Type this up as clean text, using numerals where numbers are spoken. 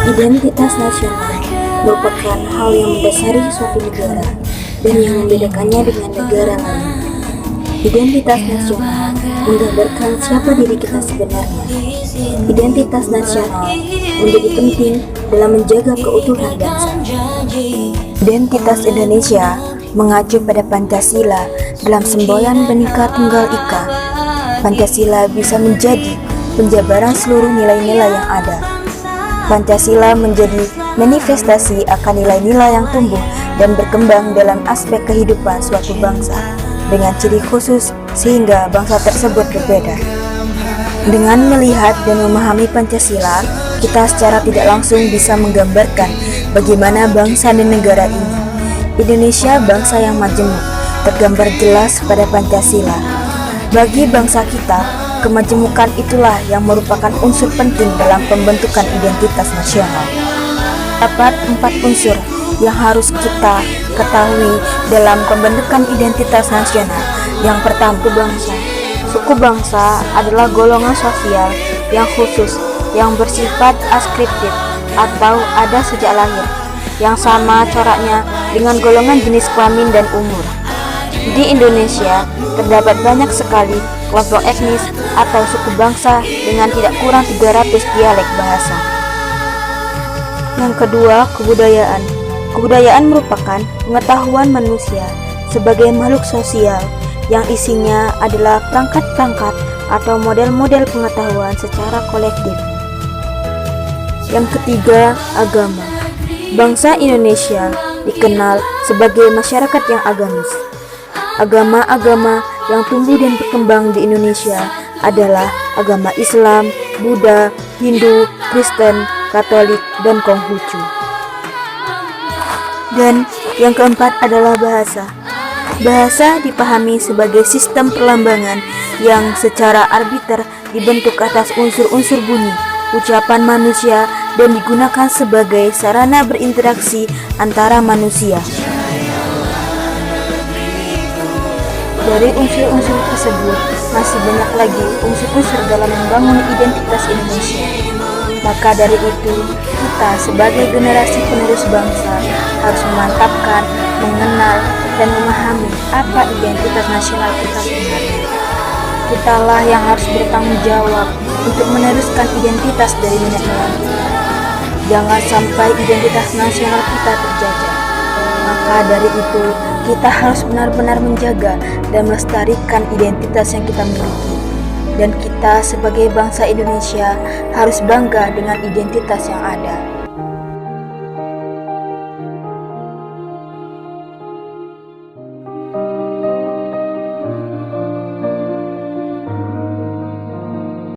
Identitas nasional merupakan hal yang mendasari suatu negara dan yang membedakannya dengan negara lain. Identitas nasional menggambarkan siapa diri kita sebenarnya. Identitas nasional menjadi penting dalam menjaga keutuhan bangsa. Identitas Indonesia mengacu pada Pancasila dalam semboyan Bhinneka Tunggal Ika. Pancasila bisa menjadi penjabaran seluruh nilai-nilai yang ada. Pancasila menjadi manifestasi akan nilai-nilai yang tumbuh dan berkembang dalam aspek kehidupan suatu bangsa dengan ciri khusus sehingga bangsa tersebut berbeda. Dengan melihat dan memahami Pancasila, kita secara tidak langsung bisa menggambarkan bagaimana bangsa dan negara ini. Indonesia bangsa yang majemuk, tergambar jelas pada Pancasila. Bagi bangsa kita, kemajemukan itulah yang merupakan unsur penting dalam pembentukan identitas nasional. Terdapat 4 unsur yang harus kita ketahui dalam pembentukan identitas nasional. Yang pertama, suku bangsa. Suku bangsa adalah golongan sosial yang khusus yang bersifat askriptif atau ada sejak lahir, yang sama coraknya dengan golongan jenis kelamin dan umur. Di Indonesia terdapat banyak sekali kelompok etnis atau suku bangsa dengan tidak kurang 300 dialek bahasa. Yang kedua, kebudayaan. Kebudayaan merupakan pengetahuan manusia sebagai makhluk sosial yang isinya adalah perangkat-perangkat atau model-model pengetahuan secara kolektif. Yang ketiga, agama. Bangsa Indonesia dikenal sebagai masyarakat yang agamis. Agama-agama yang tumbuh dan berkembang di Indonesia adalah agama Islam, Buddha, Hindu, Kristen, Katolik, dan Konghucu. Dan yang keempat adalah bahasa. Bahasa dipahami sebagai sistem perlambangan yang secara arbiter dibentuk atas unsur-unsur bunyi, ucapan manusia, dan digunakan sebagai sarana berinteraksi antara manusia. Dari unsur-unsur tersebut, masih banyak lagi unsur-unsur dalam membangun identitas Indonesia. Maka dari itu, kita sebagai generasi penerus bangsa harus memantapkan, mengenal, dan memahami apa identitas nasional kita sebenarnya. Kitalah yang harus bertanggung jawab untuk meneruskan identitas dari nenek moyang kita. Jangan sampai identitas nasional kita terjajah. Maka dari itu, kita harus benar-benar menjaga dan melestarikan identitas yang kita miliki. Dan kita sebagai bangsa Indonesia harus bangga dengan identitas yang ada.